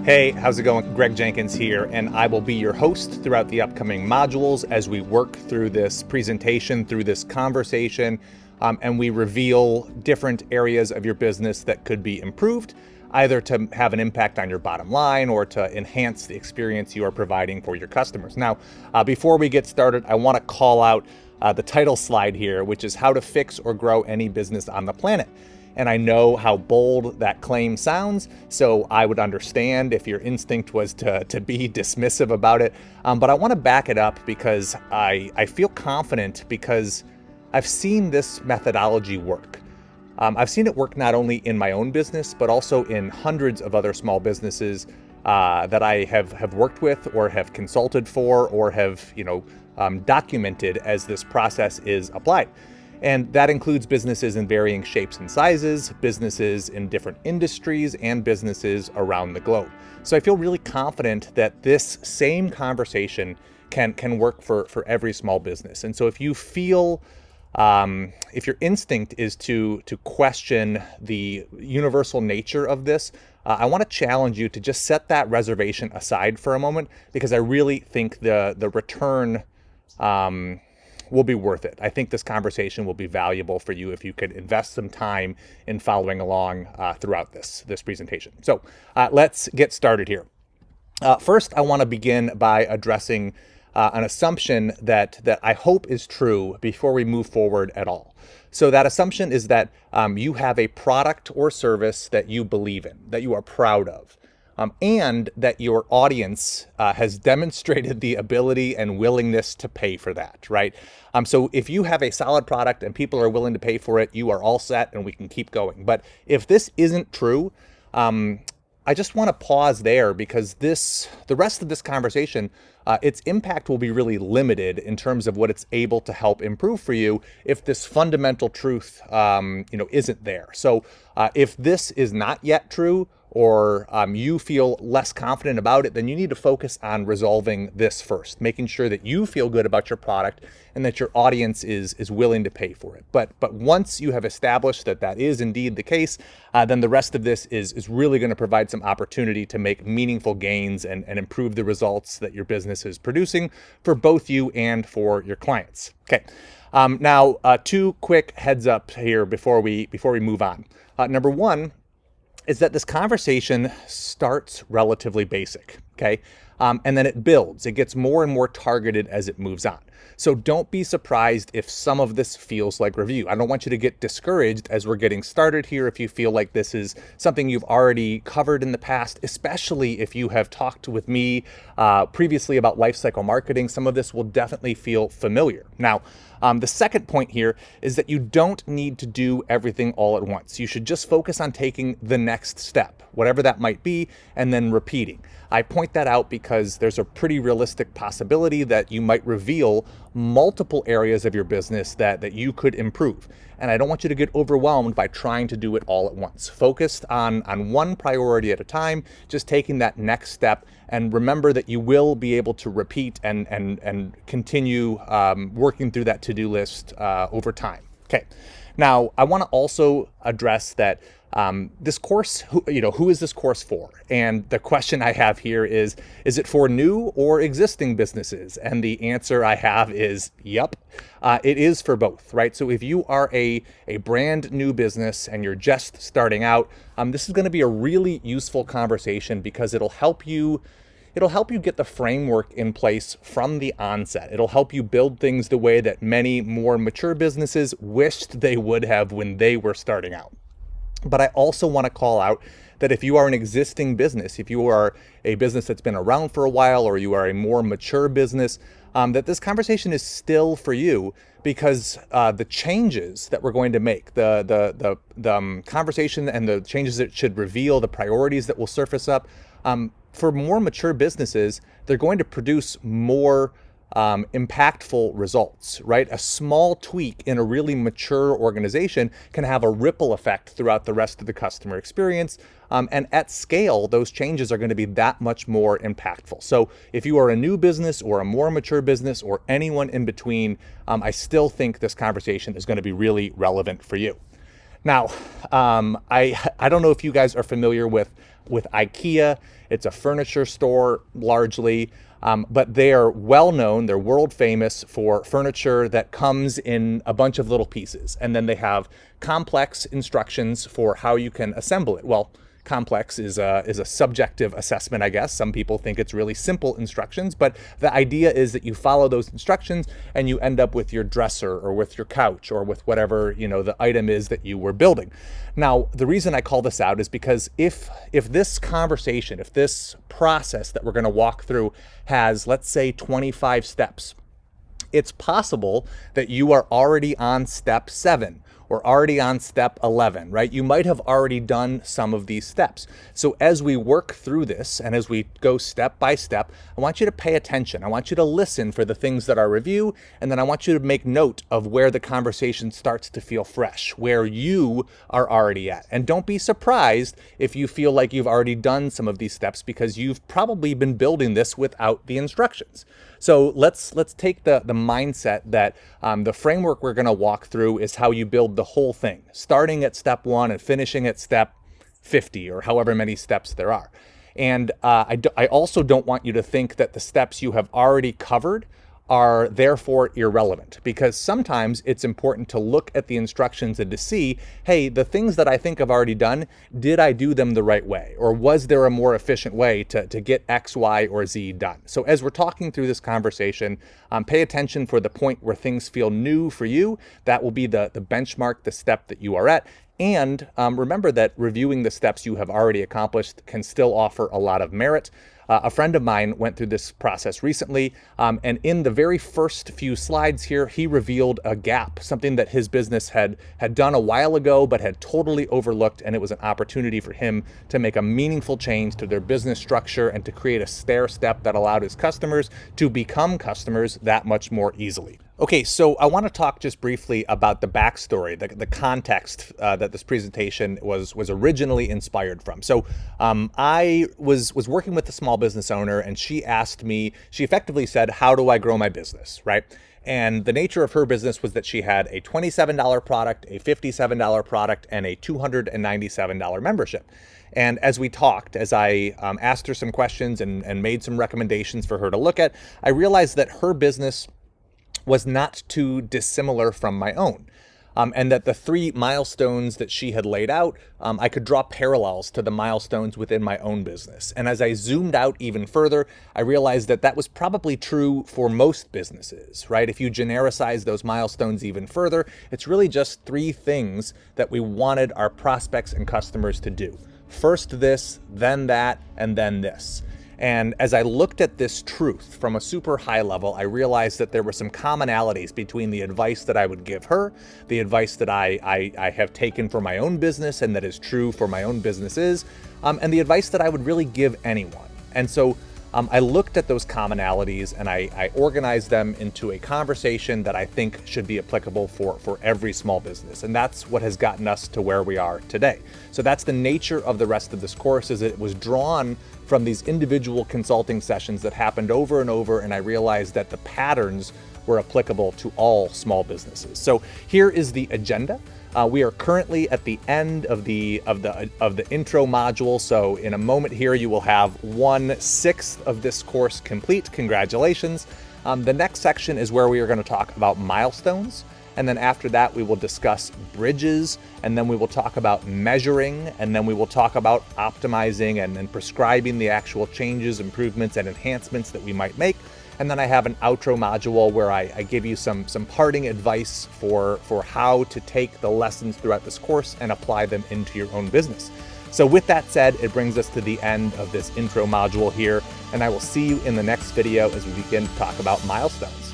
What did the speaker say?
Hey, how's it going? Greg Jenkins here, and I will be your host throughout the upcoming modules as we work through this presentation, through this conversation, and we reveal different areas of your business that could be improved, either to have an impact on your bottom line or to enhance the experience you are providing for your customers. Now, before we get started, I want to call out the title slide here, which is how to fix or grow any business on the planet. And I know how bold that claim sounds, so I would understand if your instinct was to be dismissive about it. But I want to back it up because I feel confident because I've seen this methodology work. I've seen it work not only in my own business, but also in hundreds of other small businesses that I have worked with or have consulted for or have documented as this process is applied. And that includes businesses in varying shapes and sizes, businesses in different industries, and businesses around the globe. So I feel really confident that this same conversation can work for every small business. And so if you feel, if your instinct is to question the universal nature of this, I want to challenge you to just set that reservation aside for a moment, because I really think the return will be worth it. I think this conversation will be valuable for you if you could invest some time in following along throughout this presentation. So let's get started here. First, I want to begin by addressing an assumption that I hope is true before we move forward at all. So that assumption is that you have a product or service that you believe in, that you are proud of. And that your audience has demonstrated the ability and willingness to pay for that, right? So if you have a solid product and people are willing to pay for it, you are all set and we can keep going. But if this isn't true, I just want to pause there because the rest of this conversation, its impact will be really limited in terms of what it's able to help improve for you if this fundamental truth, isn't there. So if this is not yet true, or you feel less confident about it, then you need to focus on resolving this first, making sure that you feel good about your product and that your audience is willing to pay for it. But once you have established that is indeed the case, then the rest of this is really going to provide some opportunity to make meaningful gains and improve the results that your business is producing for both you and for your clients. Okay. Now, two quick heads up here before we move on. Number one is that this conversation starts relatively basic, okay? And then it builds. It gets more and more targeted as it moves on. So don't be surprised if some of this feels like review. I don't want you to get discouraged as we're getting started here if you feel like this is something you've already covered in the past, especially if you have talked with me previously about lifecycle marketing. Some of this will definitely feel familiar. Now, the second point here is that you don't need to do everything all at once. You should just focus on taking the next step, whatever that might be, and then repeating. I point that out because there's a pretty realistic possibility that you might reveal multiple areas of your business that you could improve. And I don't want you to get overwhelmed by trying to do it all at once. Focused on one priority at a time, just taking that next step. And remember that you will be able to repeat and continue working through that to-do list over time. Okay. Now, I want to also address that this course, who is this course for? And the question I have here is it for new or existing businesses? And the answer I have is, yep, it is for both, right? So if you are a brand new business and you're just starting out, this is going to be a really useful conversation because it'll help you get the framework in place from the onset. It'll help you build things the way that many more mature businesses wished they would have when they were starting out. But I also want to call out that if you are an existing business, if you are a business that's been around for a while, or you are a more mature business, that this conversation is still for you because the changes that we're going to make, the conversation and the changes that should reveal, the priorities that will surface up, for more mature businesses, they're going to produce more impactful results, right? A small tweak in a really mature organization can have a ripple effect throughout the rest of the customer experience. And at scale, those changes are going to be that much more impactful. So if you are a new business or a more mature business or anyone in between, I still think this conversation is going to be really relevant for you. Now, I don't know if you guys are familiar with with IKEA. It's a furniture store largely, but they are well known. They're world famous for furniture that comes in a bunch of little pieces. And then they have complex instructions for how you can assemble it. Well, complex is a subjective assessment, I guess. Some people think it's really simple instructions, but the idea is that you follow those instructions and you end up with your dresser or with your couch or with whatever, the item is that you were building. Now, the reason I call this out is because if this conversation, if this process that we're going to walk through has, let's say, 25 steps, it's possible that you are already on step 7 or already on step 11, right? You might have already done some of these steps. So as we work through this and as we go step by step, I want you to pay attention. I want you to listen for the things that are review, and then I want you to make note of where the conversation starts to feel fresh, where you are already at. And don't be surprised if you feel like you've already done some of these steps because you've probably been building this without the instructions. So let's take the mindset that the framework we're going to walk through is how you build the whole thing, starting at step 1 and finishing at step 50 or however many steps there are. And I also don't want you to think that the steps you have already covered are therefore irrelevant, because sometimes it's important to look at the instructions and to see, hey, the things that I think I've already done, did I do them the right way? Or was there a more efficient way to get X, Y, or Z done? So as we're talking through this conversation, pay attention for the point where things feel new for you. That will be the benchmark, the step that you are at. And remember that reviewing the steps you have already accomplished can still offer a lot of merit. A friend of mine went through this process recently, and in the very first few slides here, he revealed a gap, something that his business had done a while ago, but had totally overlooked, and it was an opportunity for him to make a meaningful change to their business structure and to create a stair step that allowed his customers to become customers that much more easily. Okay, so I want to talk just briefly about the backstory, the context that this presentation was originally inspired from. So I was working with a small business owner, and she effectively said, how do I grow my business, right? And the nature of her business was that she had a $27 product, a $57 product, and a $297 membership. And as we talked, as I asked her some questions and made some recommendations for her to look at, I realized that her business was not too dissimilar from my own. And that the 3 milestones that she had laid out, I could draw parallels to the milestones within my own business. And as I zoomed out even further, I realized that that was probably true for most businesses, right? If you genericize those milestones even further, it's really just 3 things that we wanted our prospects and customers to do. First this, then that, and then this. And as I looked at this truth from a super high level, I realized that there were some commonalities between the advice that I would give her, the advice that I have taken for my own business and that is true for my own businesses, and the advice that I would really give anyone. And so I looked at those commonalities and I organized them into a conversation that I think should be applicable for every small business. And that's what has gotten us to where we are today. So that's the nature of the rest of this course, is it was drawn from these individual consulting sessions that happened over and over, and I realized that the patterns were applicable to all small businesses. So here is the agenda. We are currently at the end of the intro module. So in a moment here, you will have 1/6 of this course complete. Congratulations. The next section is where we are going to talk about milestones. And then after that, we will discuss bridges, and then we will talk about measuring, and then we will talk about optimizing and prescribing the actual changes, improvements, and enhancements that we might make. And then I have an outro module where I give you some parting advice for how to take the lessons throughout this course and apply them into your own business. So with that said, it brings us to the end of this intro module here, and I will see you in the next video as we begin to talk about milestones.